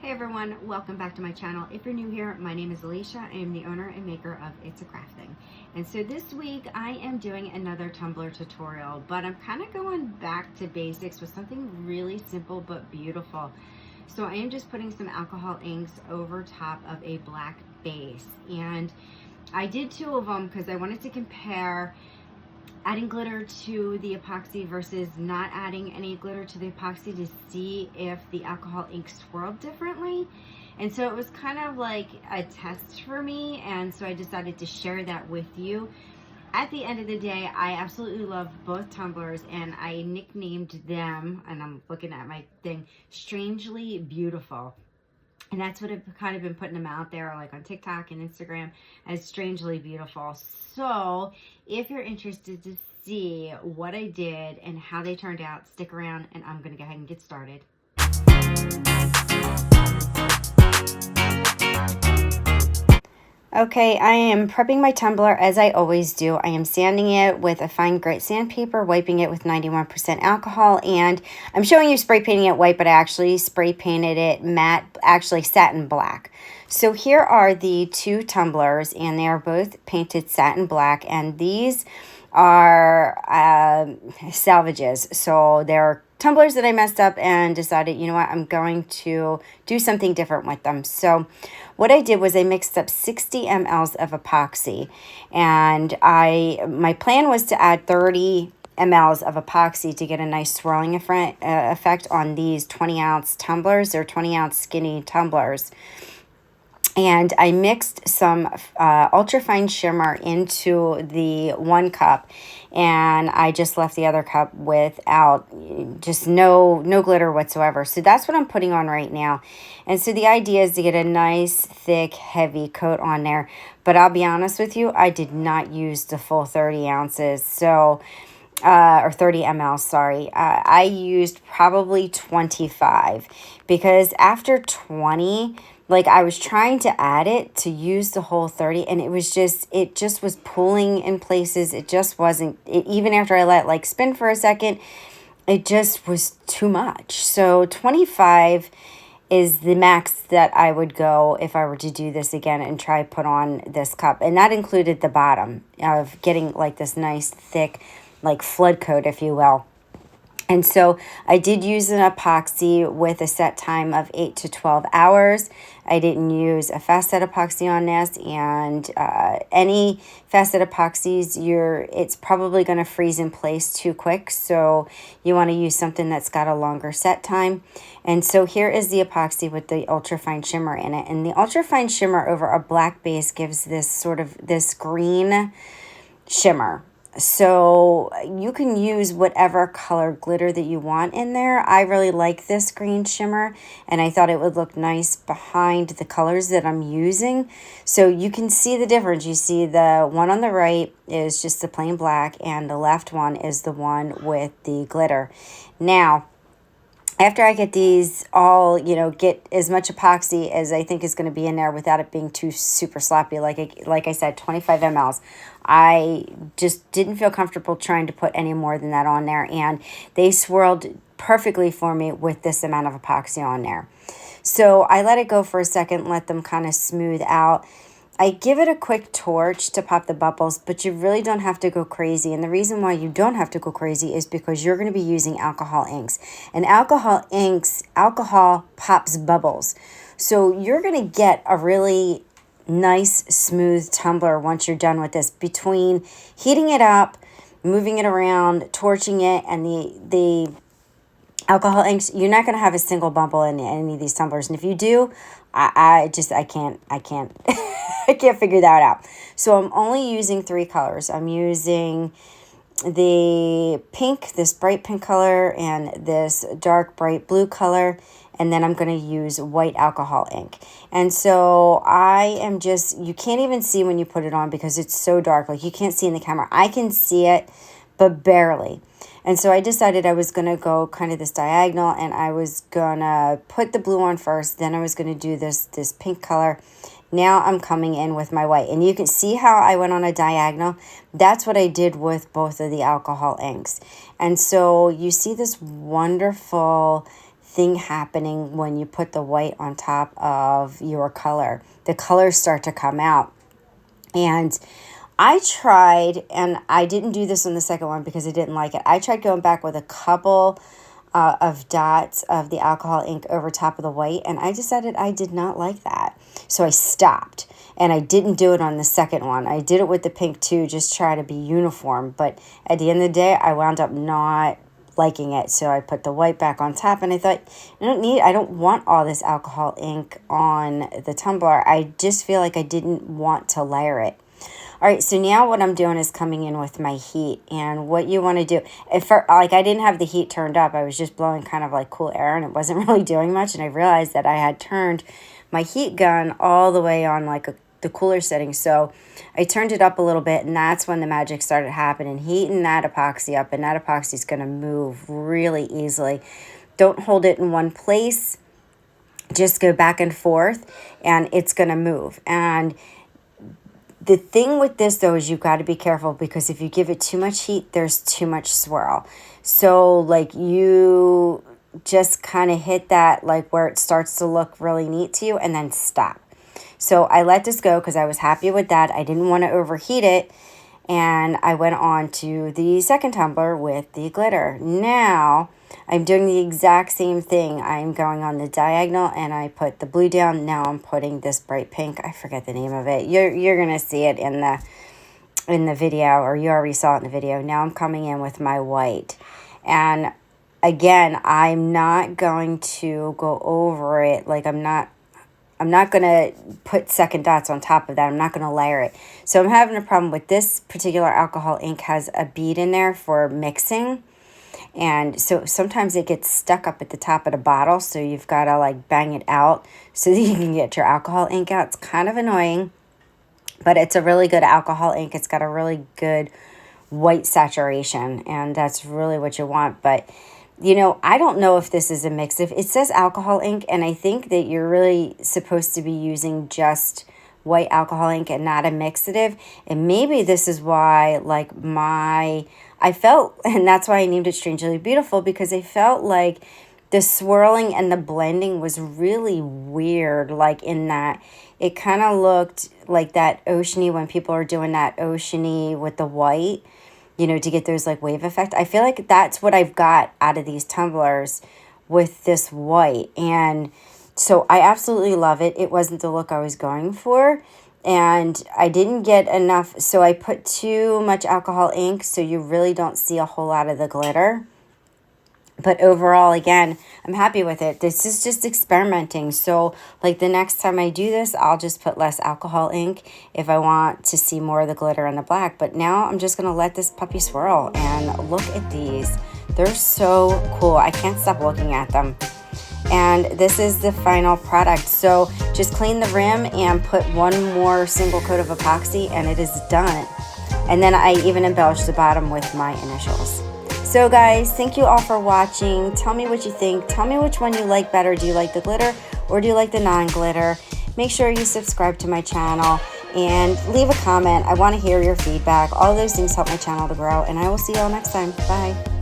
Hey everyone, welcome back to my channel. If you're new here, my name is Alicia. I am the owner and maker of It's a Crafting. And so this week I am doing another tumbler tutorial, but I'm kind of going back to basics with something really simple but beautiful. So I am just putting some alcohol inks over top of a black base. And I did two of them because I wanted to compare adding glitter to the epoxy versus not adding any glitter to the epoxy to see if the alcohol ink swirled differently. And so it was kind of like a test for me, and so I decided to share that with you. At the end of the day, I absolutely love both tumblers, and I nicknamed them, and I'm looking at my thing, Strangely Beautiful. And that's what I've kind of been putting them out there, like on TikTok and Instagram, as Strangely Beautiful. So if you're interested to see what I did and how they turned out, stick around and I'm going to go ahead and get started. Okay, I am prepping my tumbler as I always do. I am sanding it with a fine grit sandpaper, wiping it with 91% alcohol, and I'm showing you spray painting it white, but I actually spray painted it matte, actually satin black. So here are the two tumblers, and they are both painted satin black, and these are salvages. So they're tumblers that I messed up and decided, you know what, I'm going to do something different with them. So what I did was I mixed up 60 mLs of epoxy, and my plan was to add 30 mLs of epoxy to get a nice swirling effect on these 20-ounce tumblers. They're 20-ounce skinny tumblers. And I mixed some ultra-fine shimmer into the one cup, and I just left the other cup without, just no glitter whatsoever. So that's what I'm putting on right now. And so the idea is to get a nice, thick, heavy coat on there. But I'll be honest with you, I did not use the full 30 ounces. So or 30 ml, sorry. I used probably 25, because after 20, like, I was trying to add it to use the whole 30, and it just was pulling in places. It just wasn't, even after I let it like spin for a second, it just was too much. So 25 is the max that I would go if I were to do this again and try put on this cup. And that included the bottom of getting like this nice thick, like flood coat, if you will. And so I did use an epoxy with a set time of 8 to 12 hours. I didn't use a fast set epoxy on this, and any fast set epoxies, it's probably going to freeze in place too quick. So you want to use something that's got a longer set time. And so here is the epoxy with the ultrafine shimmer in it. And the ultrafine shimmer over a black base gives this sort of this green shimmer. So you can use whatever color glitter that you want in there. I really like this green shimmer, and I thought it would look nice behind the colors that I'm using. So you can see the difference. You see the one on the right is just the plain black, and the left one is the one with the glitter. Now, after I get these all, get as much epoxy as I think is going to be in there without it being too super sloppy, like I said, 25 mLs. I just didn't feel comfortable trying to put any more than that on there, and they swirled perfectly for me with this amount of epoxy on there. So I let it go for a second, let them kind of smooth out. I give it a quick torch to pop the bubbles, but you really don't have to go crazy. And the reason why you don't have to go crazy is because you're going to be using alcohol inks. And alcohol pops bubbles. So you're going to get a really nice, smooth tumbler once you're done with this. Between heating it up, moving it around, torching it, and the alcohol inks, you're not going to have a single bubble in any of these tumblers. And if you do, I can't I can't figure that out. So I'm only using 3 colors. I'm using the pink, this bright pink color, and this dark bright blue color, and then I'm going to use white alcohol ink. And so I am just, you can't even see when you put it on because it's so dark. Like, you can't see in the camera. I can see it, but barely. And so I decided I was going to go kind of this diagonal, and I was going to put the blue on first, then I was going to do this pink color. Now I'm coming in with my white, and you can see how I went on a diagonal. That's what I did with both of the alcohol inks. And so you see this wonderful thing happening when you put the white on top of your color. The colors start to come out. And I tried, and I didn't do this on the second one because I didn't like it. I tried going back with a couple of dots of the alcohol ink over top of the white, and I decided I did not like that. So I stopped, and I didn't do it on the second one. I did it with the pink too, just try to be uniform. But at the end of the day, I wound up not liking it. So I put the white back on top, and I thought, I don't want all this alcohol ink on the tumbler. I just feel like I didn't want to layer it. All right, so now what I'm doing is coming in with my heat. And what you want to do, I didn't have the heat turned up. I was just blowing kind of like cool air, and it wasn't really doing much. And I realized that I had turned my heat gun all the way on like the cooler setting. So I turned it up a little bit, and that's when the magic started happening, heating that epoxy up. And that epoxy is going to move really easily. Don't hold it in one place. Just go back and forth, and it's going to move. And the thing with this, though, is you've got to be careful, because if you give it too much heat, there's too much swirl. So, like, you just kind of hit that, like, where it starts to look really neat to you, and then stop. So I let this go because I was happy with that. I didn't want to overheat it, and I went on to the second tumbler with the glitter. Now I'm doing the exact same thing. I'm going on the diagonal, and I put the blue down. Now I'm putting this bright pink. I forget the name of it. You're gonna see it in the video, or you already saw it in the video. Now I'm coming in with my white, and again, I'm not going to go over it. Like, I'm not going to put second dots on top of that. I'm not going to layer it. So I'm having a problem with this particular alcohol ink. Has a bead in there for mixing. And so sometimes it gets stuck up at the top of the bottle. So you've got to like bang it out so that you can get your alcohol ink out. It's kind of annoying, but it's a really good alcohol ink. It's got a really good white saturation, and that's really what you want. But I don't know if this is a mix. If it says alcohol ink, and I think that you're really supposed to be using just white alcohol ink and not a mixative. And maybe this is why, like, I felt, and that's why I named it Strangely Beautiful, because I felt like the swirling and the blending was really weird. Like, in that it kind of looked like that oceany, when people are doing that oceany with the white, to get those like wave effect. I feel like that's what I've got out of these tumblers with this white. And so I absolutely love it. It wasn't the look I was going for, and I didn't get enough. So I put too much alcohol ink, so you really don't see a whole lot of the glitter. But overall, again, I'm happy with it. This is just experimenting. So, like, the next time I do this, I'll just put less alcohol ink if I want to see more of the glitter and the black. But now I'm just going to let this puppy swirl. And look at these. They're so cool. I can't stop looking at them. And this is the final product. So just clean the rim and put one more single coat of epoxy, and it is done. And then I even embellished the bottom with my initials. So guys, thank you all for watching. Tell me what you think. Tell me which one you like better. Do you like the glitter or do you like the non-glitter? Make sure you subscribe to my channel and leave a comment. I want to hear your feedback. All those things help my channel to grow, and I will see you all next time. Bye.